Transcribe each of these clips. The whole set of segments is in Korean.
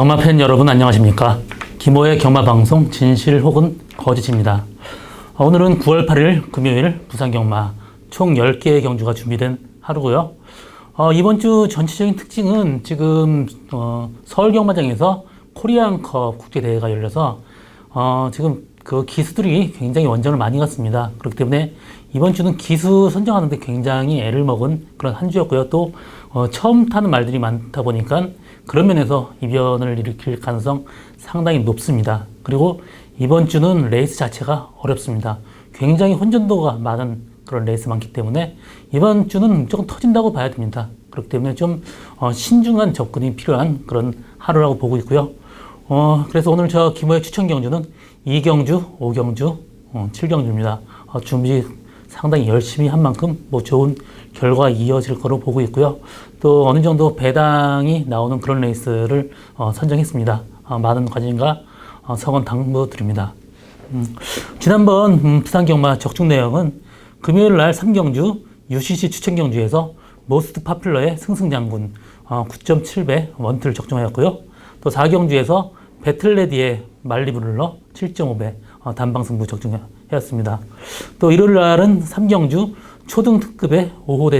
경마 팬 여러분 안녕하십니까? 김호의 경마 방송 진실 혹은 거짓입니다. 오늘은 9월 8일 금요일 부산 경마 총 10개의 경주가 준비된 하루고요. 이번 주 전체적인 특징은 지금 서울 경마장에서 코리안컵 국제대회가 열려서 지금 그 기수들이 굉장히 원정을 많이 갔습니다. 그렇기 때문에 이번 주는 기수 선정하는데 굉장히 애를 먹은 그런 한 주였고요. 또 처음 타는 말들이 많다 보니까 그런 면에서 이변을 일으킬 가능성 상당히 높습니다. 그리고 이번 주는 레이스 자체가 어렵습니다. 굉장히 혼전도가 많은 그런 레이스 많기 때문에 이번 주는 무조건 터진다고 봐야 됩니다. 그렇기 때문에 좀 신중한 접근이 필요한 그런 하루라고 보고 있고요. 그래서 오늘 저 김호의 추천 경주는 2경주, 5경주, 7경주입니다. 준비 상당히 열심히 한 만큼 좋은 결과가 이어질 거로 보고 있고요. 또 어느 정도 배당이 나오는 그런 레이스를 선정했습니다. 많은 관심과 성원 당부드립니다. 지난번 부산 경마 적중 내용은 금요일 날 3경주 UCC 추천 경주에서 모스트 파퓰러의 승승장군 9.7배 원투를 적중하였고요. 또 4경주에서 배틀레디의 말리브룰러 7.5배 단방 승부 적중하였습니다. 또 일요일 날은 3경주 초등 특급의 5호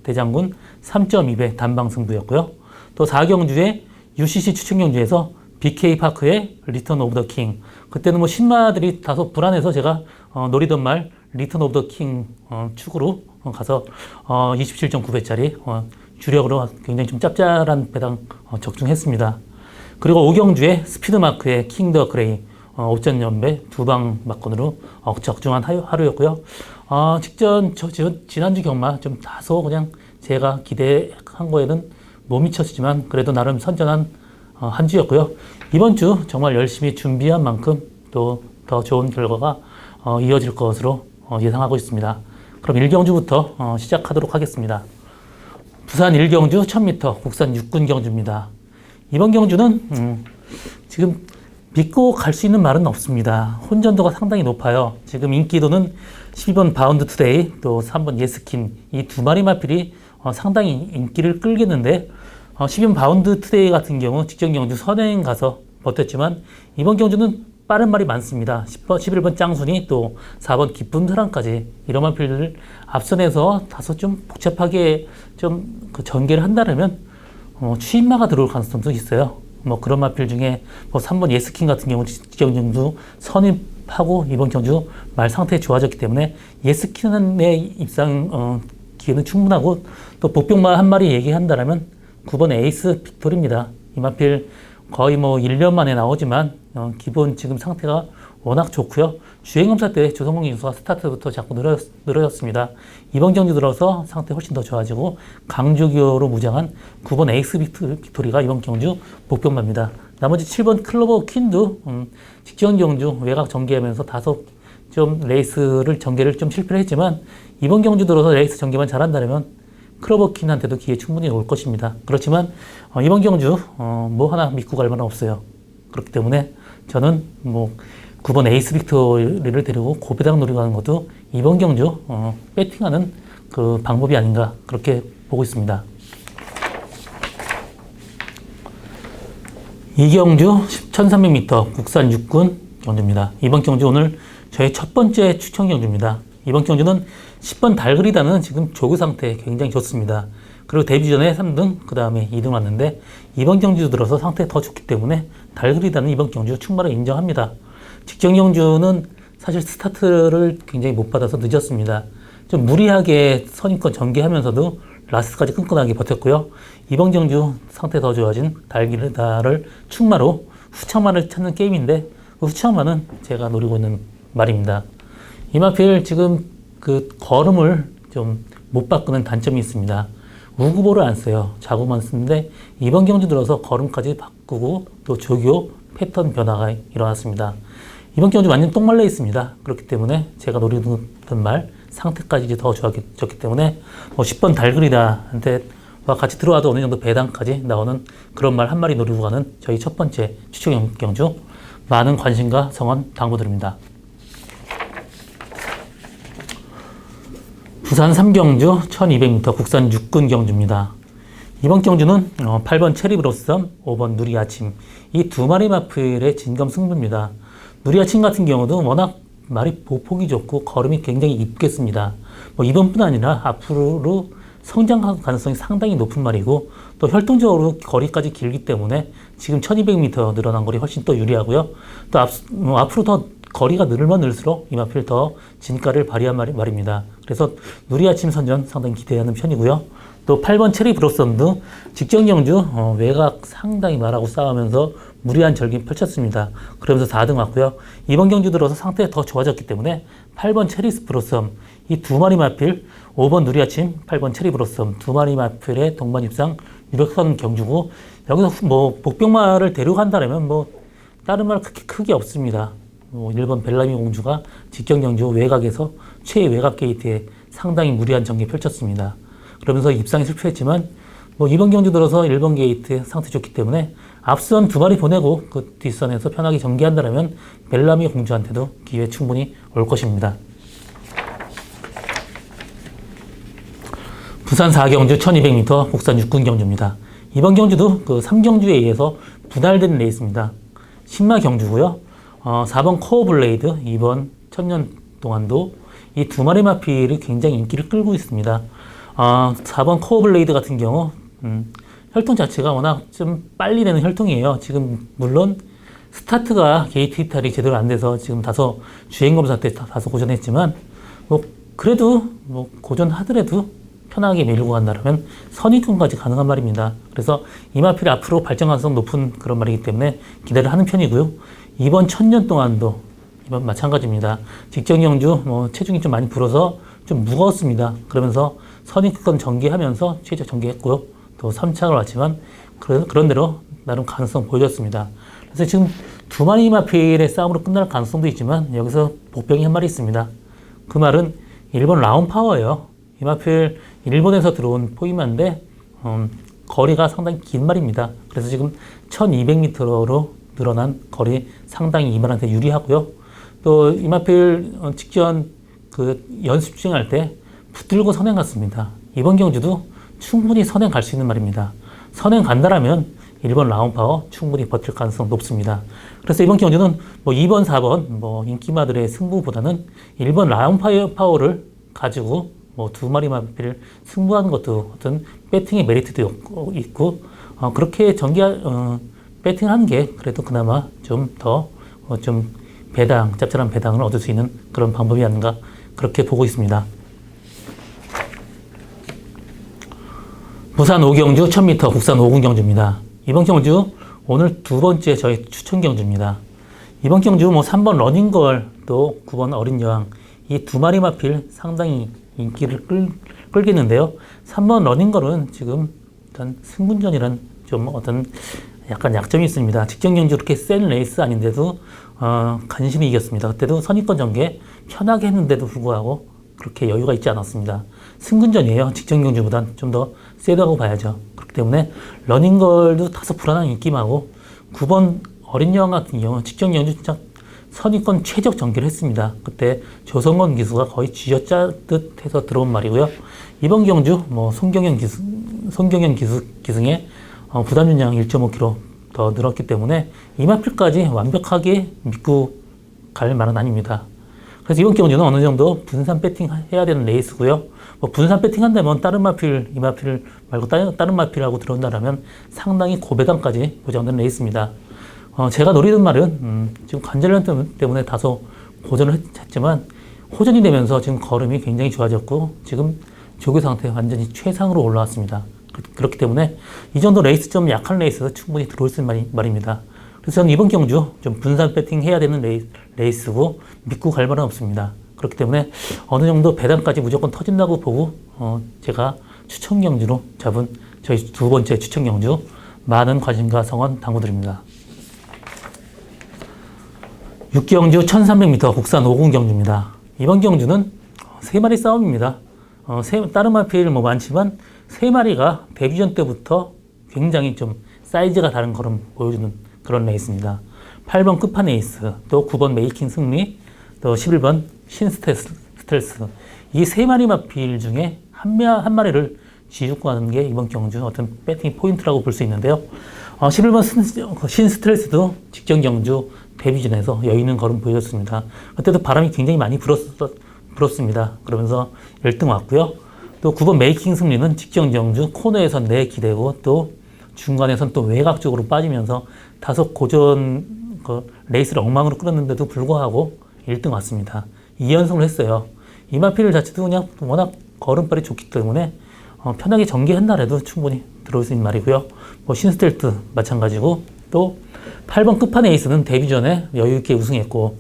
대장군 3.2배 단방 승부였고요. 또 4경주의 UCC 추천 경주에서 BK 파크의 리턴 오브 더 킹. 그때는 신마들이 다소 불안해서 제가 노리던 말 리턴 오브 더 킹 축으로 가서 27.9배짜리 주력으로 굉장히 좀 짭짤한 배당 적중했습니다. 그리고 5경주에 스피드마크의 킹 더 그레이 5점 연배 두방 막건으로 적중한 하루였고요. 지난주 경마 좀 다소 그냥 제가 기대한 거에는 못 미쳤지만 그래도 나름 선전한 한 주였고요. 이번 주 정말 열심히 준비한 만큼 또 더 좋은 결과가 이어질 것으로 예상하고 있습니다. 그럼 1경주부터 시작하도록 하겠습니다. 부산 1경주 1000m 국산 육군 경주입니다. 이번 경주는 지금 믿고 갈 수 있는 말은 없습니다. 혼전도가 상당히 높아요. 지금 인기도는 12번 바운드 투데이 또 3번 예스킨 이 두 마리 마필이 상당히 인기를 끌겠는데 12번 바운드 투데이 같은 경우 직전 경주 선행 가서 버텼지만 이번 경주는 빠른 말이 많습니다. 11번 짱순이 또 4번 기쁜 사랑까지 이런 마필들을 앞선에서 다소 좀 복잡하게 좀 그 전개를 한다면 추임마가 들어올 가능성도 있어요. 그런 마필 중에 3번 예스킨 같은 경우 직전 경주 선입하고 이번 경주 말 상태 좋아졌기 때문에 예스킨의 입상 기회는 충분하고 또 복병마 한 마리 얘기한다면 9번 에이스 빅토리입니다. 이 마필 거의 1년 만에 나오지만 기본 지금 상태가 워낙 좋고요. 주행검사 때 조성공 인수가 스타트부터 자꾸 늘어졌습니다. 이번 경주 들어서 상태 훨씬 더 좋아지고 강조기어로 무장한 9번 에이스 빅토리가 이번 경주 복병마입니다. 나머지 7번 클로버 퀸도 직전 경주 외곽 전개하면서 다소 좀 레이스를 전개를 좀 실패를 했지만 이번 경주 들어서 레이스 전개만 잘한다면 클로버 퀸한테도 기회 충분히 올 것입니다. 그렇지만 이번 경주 하나 믿고 갈 만은 없어요. 그렇기 때문에 저는 9번 에이스 빅토리를 데리고 고배당 노리고 가는 것도 이번 경주 배팅하는 그 방법이 아닌가 그렇게 보고 있습니다. 2경주 1300m 국산 육군 경주입니다. 이번 경주 오늘 저희 첫 번째 추천 경주입니다. 이번 경주는 10번 달그리다는 지금 조교 상태 굉장히 좋습니다. 그리고 데뷔 전에 3등, 그 다음에 2등 왔는데 이번 경주 들어서 상태 더 좋기 때문에 달그리다는 이번 경주 충분히 인정합니다. 직전 경주는 사실 스타트를 굉장히 못 받아서 늦었습니다. 좀 무리하게 선입권 전개하면서도 라스트까지 끈끈하게 버텼고요. 이번 경주 상태 더 좋아진 달그리다를 충마로 후창만을 찾는 게임인데 그 후창만은 제가 노리고 있는 말입니다. 이 마필 지금 그 걸음을 좀 못 바꾸는 단점이 있습니다. 우구보를 안 써요. 자구만 쓰는데 이번 경주 들어서 걸음까지 바꾸고 또 조교 패턴 변화가 일어났습니다. 이번 경주 완전 똥말려 있습니다. 그렇기 때문에 제가 노리던 말 상태까지 이제 더 좋아졌기 때문에 10번 달그리다한테 같이 들어와도 어느 정도 배당까지 나오는 그런 말 한 마리 노리고 가는 저희 첫 번째 추천 경주 많은 관심과 성원 당부드립니다. 부산 3경주 1200m 국산 육군 경주입니다. 이번 경주는 8번 체리브로썸, 5번 누리아침 이 두 마리 마필의 진검 승부입니다. 누리아침 같은 경우도 워낙 말이 보폭이 좋고 걸음이 굉장히 이쁘겠습니다. 뭐 이번뿐 아니라 앞으로 성장 가능성이 상당히 높은 말이고 또 혈통적으로 거리까지 길기 때문에 지금 1200m 늘어난 거리 훨씬 또 유리하고요. 또 앞으로 더 거리가 늘면 늘수록 이 마필 더 진가를 발휘한 말입니다. 그래서 누리아침 선전 상당히 기대하는 편이고요. 또 8번 체리 브로썸도 직전 경주 외곽 상당히 말하고 싸우면서 무리한 절기 펼쳤습니다. 그러면서 4등 왔고요. 이번 경주 들어서 상태가 더 좋아졌기 때문에 8번 체리 브로썸 이 두 마리 마필 5번 누리아침 8번 체리 브로썸 두 마리 마필의 동반 입상 유력한 경주고 여기서 뭐 복병마를 데려간다면 뭐 다른 말 크게 없습니다. 1번 벨라미 공주가 직전 경주 외곽에서 최외곽 게이트에 상당히 무리한 전개 펼쳤습니다. 그러면서 입상에 실패했지만 뭐 이번 경주 들어서 1번 게이트 상태 좋기 때문에 앞선 두 마리 보내고 그 뒷선에서 편하게 전개한다면 벨라미 공주한테도 기회 충분히 올 것입니다. 부산 4경주 1200m 국산 6군 경주입니다. 이번 경주도 그 3경주에 의해서 분할된 레이스입니다. 신마 경주고요. 4번 코어 블레이드, 2번 천년 동안도 이 두 마리 마필이 굉장히 인기를 끌고 있습니다. 4번 코어 블레이드 같은 경우 혈통 자체가 워낙 좀 빨리 되는 혈통이에요. 지금 물론 스타트가 게이트 이탈이 제대로 안 돼서 지금 다소 주행검사 때 다소 고전했지만 뭐 그래도 뭐 고전하더라도 편하게 밀고 간다면 선입견까지 가능한 말입니다. 그래서 이 마필이 앞으로 발전 가능성 높은 그런 말이기 때문에 기대를 하는 편이고요. 이번 천년 동안도 이번 마찬가지입니다. 직전 경주 체중이 좀 많이 불어서 좀 무거웠습니다. 그러면서 선입견 전개하면서 최적 전개했고요. 또 3착을 왔지만 그런 대로 나름 가능성 보여줬습니다. 그래서 지금 두 마리 마필의 싸움으로 끝날 가능성도 있지만 여기서 복병이 한 마리 있습니다. 그 말은 일본 라운 파워예요. 이 마필 일본에서 들어온 포이마인데 거리가 상당히 긴 말입니다. 그래서 지금 1200m로 늘어난 거리 상당히 이 말한테 유리하고요. 또 이 마필 직전 그 연습 중할 때 붙들고 선행 갔습니다. 이번 경주도 충분히 선행 갈 수 있는 말입니다. 선행 간다라면 1번 라운파워 충분히 버틸 가능성 높습니다. 그래서 이번 경주는 뭐 2번, 4번 인기마들의 승부보다는 1번 라운파워를 가지고 뭐 두 마리 마필을 승부하는 것도 어떤 배팅의 메리트도 있고 그렇게 배팅하는 게 그래도 그나마 좀 더 짭짤한 배당을 얻을 수 있는 그런 방법이 아닌가 그렇게 보고 있습니다. 부산 5경주 1000m 국산 5군 경주입니다. 이번 경주 오늘 두 번째 저희 추천 경주입니다. 이번 경주 3번 러닝걸 또 9번 어린 여왕 이 두 마리 마필 상당히 인기를 끌겠는데요. 3번 러닝걸은 지금 일단 승분전이란 좀 어떤 약간 약점이 있습니다. 직전 경주 그렇게 센 레이스 아닌데도 간신히 이겼습니다. 그때도 선입견 전개 편하게 했는데도 불구하고 그렇게 여유가 있지 않았습니다. 승근전이에요. 직전 경주보단 좀 더 세다고 봐야죠. 그렇기 때문에 러닝걸도 다소 불안한 인기하고 9번 어린 여왕 같은 경우 직전 경주 진짜 선입견 최적 전개를 했습니다. 그때 조성건 기수가 거의 쥐어짜듯 해서 들어온 말이고요. 이번 경주 손경현 기승의 부담 윤량 1.5kg 더 늘었기 때문에 이 마필까지 완벽하게 믿고 갈 말은 아닙니다. 그래서 이번 경주는 어느 정도 분산 배팅 해야 되는 레이스고요. 분산 배팅 한다면 다른 마필, 이 마필 말고 다른 마필하고 들어온다면 상당히 고배당까지 보장되는 레이스입니다. 제가 노리는 말은 지금 관절염 때문에 다소 고전을 했지만 호전이 되면서 지금 걸음이 굉장히 좋아졌고 지금 조교 상태 완전히 최상으로 올라왔습니다. 그렇기 때문에 이 정도 레이스 좀 약한 레이스에서 충분히 들어올 수 있는 말입니다. 그래서 저는 이번 경주 좀 분산 배팅 해야 되는 레이스고 믿고 갈 말은 없습니다. 그렇기 때문에 어느 정도 배당까지 무조건 터진다고 보고 제가 추천 경주로 잡은 저희 두 번째 추천 경주 많은 관심과 성원 당부드립니다. 6경주 1300m 국산 5군 경주입니다. 이번 경주는 세 마리 싸움입니다. 다른 마필 많지만 세 마리가 데뷔전 때부터 굉장히 좀 사이즈가 다른 걸음 보여주는 그런 레이스입니다. 8번 끝판 에이스, 또 9번 메이킹 승리, 또 11번 신스텔스 이 세 마리 마필 중에 한 마리를 지우고 가는 게 이번 경주 어떤 배팅 포인트라고 볼 수 있는데요. 11번 신스트레스도 직전 경주 데뷔전에서 여유 있는 걸음 보여줬습니다. 그때도 바람이 굉장히 많이 불었습니다. 그러면서 1등 왔고요. 또 9번 메이킹 승리는 직전 경주 코너에선 내기대고 또 중간에선 또 외곽 쪽으로 빠지면서 다소 고전 레이스를 엉망으로 끌었는데도 불구하고 1등 왔습니다. 2연승을 했어요. 이마필 자체도 그냥 워낙 걸음발이 좋기 때문에 편하게 전개한날에도 충분히 들어올 수 있는 말이고요. 신스텔트 마찬가지고 또 8번 끝판 에이스는 데뷔 전에 여유 있게 우승했고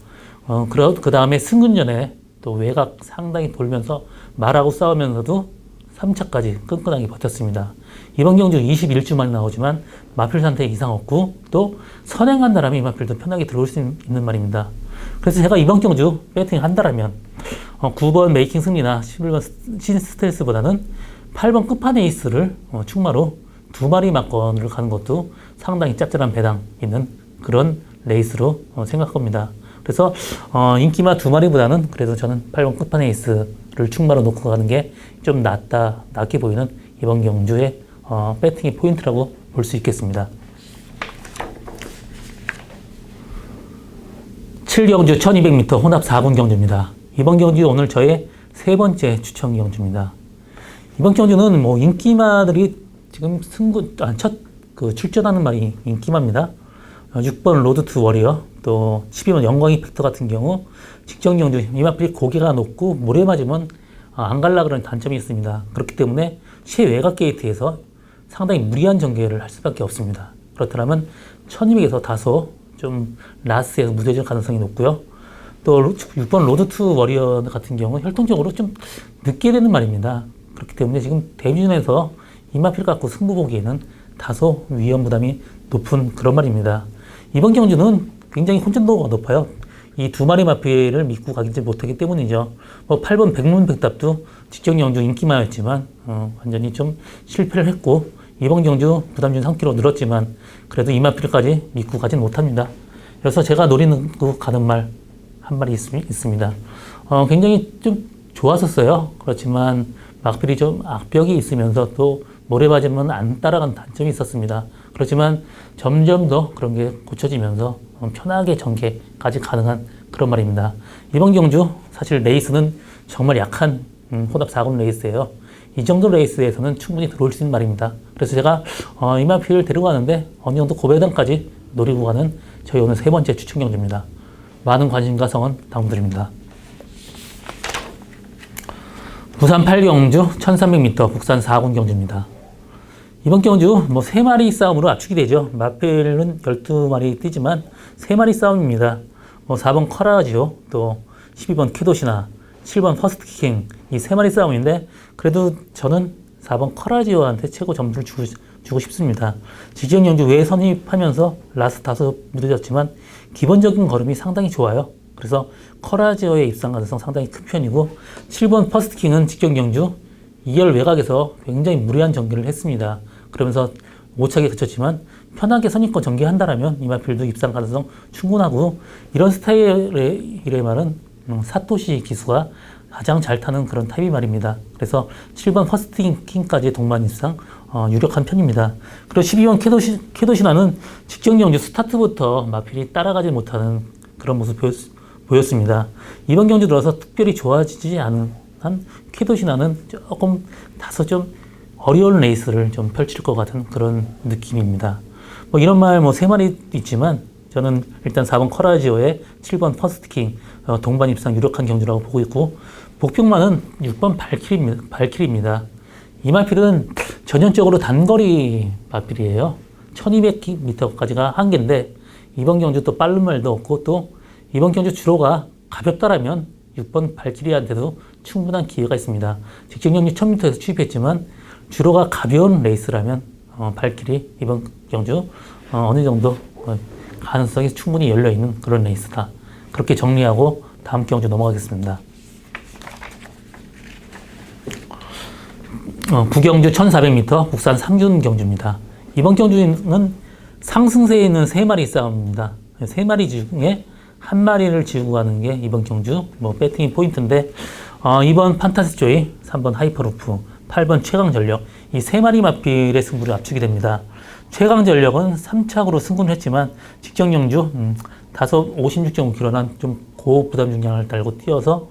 그 다음에 승근전에 또 외곽 상당히 돌면서 말하고 싸우면서도 3차까지 끈끈하게 버텼습니다. 이번 경주 21주 만에 나오지만 마필 상태에 이상 없고 또 선행한다라면 이 마필도 편하게 들어올 수 있는 말입니다. 그래서 제가 이번 경주 배팅 한다라면 9번 메이킹 승리나 11번 신스텔스보다는 8번 끝판 에이스를 충마로 2마리 막건을 가는 것도 상당히 짭짤한 배당 있는 그런 레이스로 생각합니다. 그래서 인기마 2마리보다는 그래도 저는 8번 끝판 에이스를 충마로 놓고 가는 게 좀 낫게 보이는 이번 경주의 배팅의 포인트라고 볼 수 있겠습니다. 7경주 1200m 혼합 4군 경주입니다. 이번 경주 오늘 저의 세 번째 추천 경주입니다. 이번 경주는 인기마들이 지금 출전하는 말이 인기마입니다. 6번 로드 투 워리어, 또 12번 영광이 팩터 같은 경우 직전 경주 이마필이 고개가 높고 물에 맞으면 안 갈라 그러는 단점이 있습니다. 그렇기 때문에 최외곽 게이트에서 상당히 무리한 전개를 할 수밖에 없습니다. 그렇다면 1200에서 다소 좀 라스에서 무뎌질 가능성이 높고요. 또 6번 로드 투 워리어 같은 경우 혈통적으로 좀 늦게 되는 말입니다. 그렇기 때문에 지금 데뷔전에서 이마필 갖고 승부 보기에는 다소 위험 부담이 높은 그런 말입니다. 이번 경주는 굉장히 혼전도가 높아요. 이 2마리 마필을 믿고 가지 못하기 때문이죠. 8번 백문백답도 직전 경주 인기마였지만 완전히 좀 실패를 했고 이번 경주 부담준 3kg 늘었지만 그래도 이마필까지 믿고 가진 못합니다. 그래서 제가 노리는 가는 말 한 마리 있습니다. 굉장히 좀 좋았었어요. 그렇지만 막필이 좀 악벽이 있으면서 또 모래 맞으면 안 따라가는 단점이 있었습니다. 그렇지만 점점 더 그런 게 고쳐지면서 편하게 전개까지 가능한 그런 말입니다. 이번 경주 사실 레이스는 정말 약한 혼합 4군 레이스예요. 이 정도 레이스에서는 충분히 들어올 수 있는 말입니다. 그래서 제가 이마필을 데리고 가는데 어느 정도 고배당까지 노리고 가는 저희 오늘 세 번째 추천 경주입니다. 많은 관심과 성원 당부드립니다. 부산 8경주 1300m 국산 4군 경주입니다. 이번 경주 3마리 싸움으로 압축이 되죠. 마필은 12마리 뛰지만 3마리 싸움입니다. 4번 커라지오, 또 12번 키도시나, 7번 퍼스트킹 이 3마리 싸움인데 그래도 저는 4번 커라지오한테 최고 점수를 주고 싶습니다. 직전 경주 외 선입하면서 라스트 다소 무뎌졌지만 기본적인 걸음이 상당히 좋아요. 그래서 커라지오의 입상 가능성 상당히 큰 편이고 7번 퍼스트킹은 직전 경주 2열 외곽에서 굉장히 무리한 전개를 했습니다. 그러면서 5차게 그쳤지만 편하게 선입권 전개한다라면 이마필도 입상 가능성 충분하고 이런 스타일의 말은 사토시 기수가 가장 잘 타는 그런 타입이 말입니다. 그래서 7번 퍼스트킹까지 동반 입상 유력한 편입니다. 그리고 12번 캐도시나는 직전 경주 스타트부터 마필이 따라가지 못하는 그런 모습 보였습니다. 이번 경주 들어서 특별히 좋아지지 않은 한 캐도시나는 조금 다소 좀 어려운 레이스를 좀 펼칠 것 같은 그런 느낌입니다. 이런 말 3마리 있지만 저는 일단 4번 커라지오의 7번 퍼스트킹 동반 입상 유력한 경주라고 보고 있고 목표만은 6번 발키리입니다. 이 마필은 전형적으로 단거리 마필이에요. 1200m까지가 한계인데 이번 경주 또 빠른 말도 없고 또 이번 경주 주로가 가볍다라면 6번 발키리한테도 충분한 기회가 있습니다. 직전 경주 1000m에서 취입했지만 주로가 가벼운 레이스라면 발키리 이번 경주 어느 정도 가능성이 충분히 열려있는 그런 레이스다. 그렇게 정리하고 다음 경주 넘어가겠습니다. 9경주 1400m 국산 3군 경주입니다. 이번 경주는 상승세에 있는 3마리 싸움입니다. 3마리 중에 1마리를 지우고 가는 게 이번 경주 배팅이 포인트인데 이번 판타스조이, 3번 하이퍼루프, 8번 최강전력. 이 세 마리 마필의 승부를 앞두게 됩니다. 최강전력은 3착으로 승부를 했지만 직전 경주 다소 56.5kg난 좀 고부담 중량을 달고 뛰어서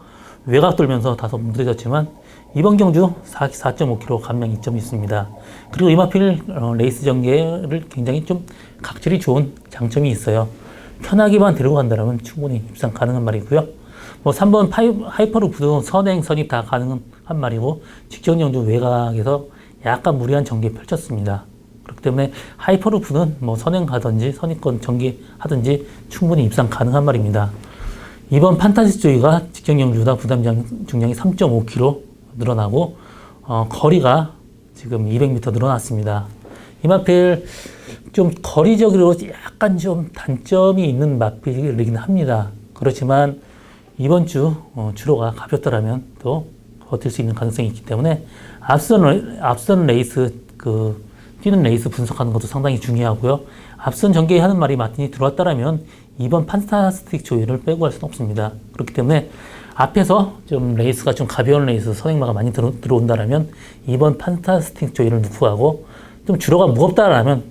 외곽 돌면서 다소 무뎌졌지만 이번 경주 4.5kg 감량 이점이 있습니다. 그리고 이마필 레이스 전개를 굉장히 좀 각질이 좋은 장점이 있어요. 편하게만 데리고 간다면 충분히 입상 가능한 말이고요. 뭐 3번 하이퍼루프도 선행, 선입 다 가능한 말이고 직전 경주 외곽에서 약간 무리한 전개 펼쳤습니다. 그렇기 때문에 하이퍼루프는 뭐 선행 가든지 선입권 전개하든지 충분히 입상 가능한 말입니다. 이번 판타지 조이가 직전 경주보다 부담 중량이 3.5kg 늘어나고 거리가 지금 200m 늘어났습니다. 이마필 좀 거리적으로 약간 좀 단점이 있는 마필이긴 합니다. 그렇지만 이번 주 주로가 가볍더라면 또 버틸 수 있는 가능성이 있기 때문에 앞선 레이스 뛰는 레이스 분석하는 것도 상당히 중요하고요. 앞선 전개하는 말이 맞더니 들어왔다라면 이번 판타스틱 조이를 빼고 할 수는 없습니다. 그렇기 때문에 앞에서 좀 레이스가 좀 가벼운 레이스 선행마가 많이 들어온다라면 이번 판타스틱 조이를 넣고 가고 좀 주로가 무겁다라면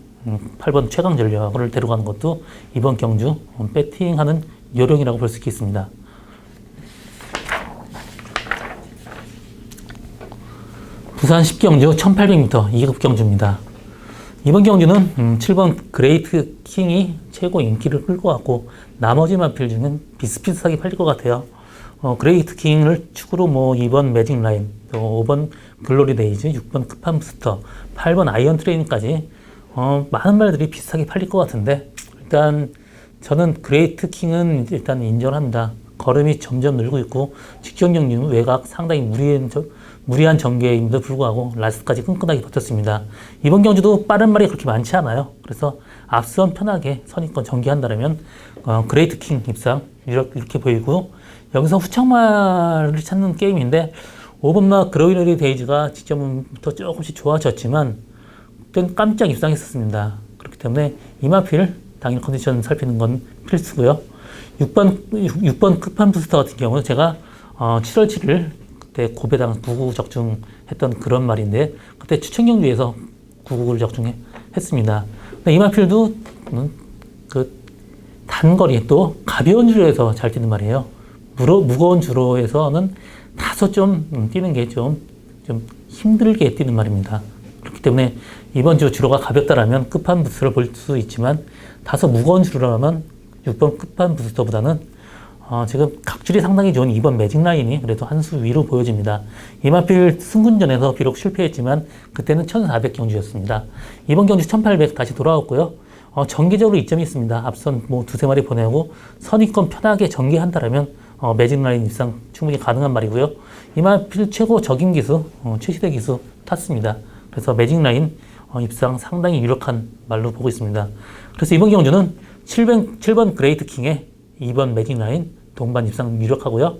8번 최강 전략을 데려가는 것도 이번 경주 배팅하는 요령이라고 볼 수 있겠습니다. 부산 10경주 1800m 2급 경주입니다. 이번 경주는 7번 그레이트 킹이 최고 인기를 끌고 왔고 나머지 마필 중엔 비슷비슷하게 팔릴 것 같아요. 그레이트 킹을 축으로 뭐 2번 매직 라인, 또 5번 글로리 데이즈, 6번 급한 부스터, 8번 아이언 트레인까지 많은 말들이 비슷하게 팔릴 것 같은데 일단 저는 그레이트 킹은 일단 인정합니다. 걸음이 점점 늘고 있고 직전 경주는 외곽 상당히 무리한 전개임에도 불구하고 라스트까지 끈끈하게 버텼습니다. 이번 경주도 빠른 말이 그렇게 많지 않아요. 그래서 앞선 편하게 선입권 전개한다면 그레이트 킹 입상 이렇게 보이고 여기서 후청말을 찾는 게임인데 5번마 글로리 데이즈가 직전부터 조금씩 좋아졌지만 그땐 깜짝 입상했었습니다. 그렇기 때문에 이마필 당일 컨디션 살피는 건 필수고요. 6번 급한 부스터 같은 경우는 제가 7월 7일 그때 고배당 9구 적중했던 그런 말인데 그때 추천 경주에서 9구를 적중했습니다. 이마필도 그 단거리 또 가벼운 주로에서 잘 뛰는 말이에요. 무거운 주로에서는 다소 좀 뛰는 게 좀 힘들게 뛰는 말입니다. 그렇기 때문에 이번 주 주로가 가볍다라면 끝판 부스터를 볼 수 있지만 다소 무거운 주로라면 6번 끝판 부스터보다는 지금 각질이 상당히 좋은 2번 매직 라인이 그래도 한 수 위로 보여집니다. 이마필 승군전에서 비록 실패했지만 그때는 1400 경주였습니다. 이번 경주 1800 다시 돌아왔고요. 전개적으로 이점이 있습니다. 앞선 뭐 두세 마리 보내고 선입권 편하게 전개한다라면 매직 라인 입상 충분히 가능한 말이고요. 이마필 최고 적임 기수, 최시대 기수 탔습니다. 그래서 매직 라인 입상 상당히 유력한 말로 보고 있습니다. 그래서 이번 경주는 7번 그레이트 킹에 2번 매직 라인 동반 입상 유력하고요.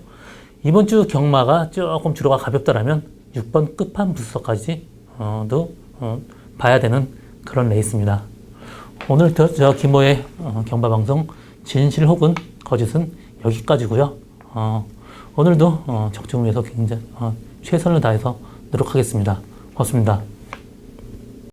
이번 주 경마가 조금 주로가 가볍다라면 6번 끝판 부스터까지 봐야 되는 그런 레이스입니다. 오늘 저 김모의 경마방송 진실 혹은 거짓은 여기까지고요. 오늘도 적중을 위해서 굉장히 최선을 다해서 노력하겠습니다. 고맙습니다.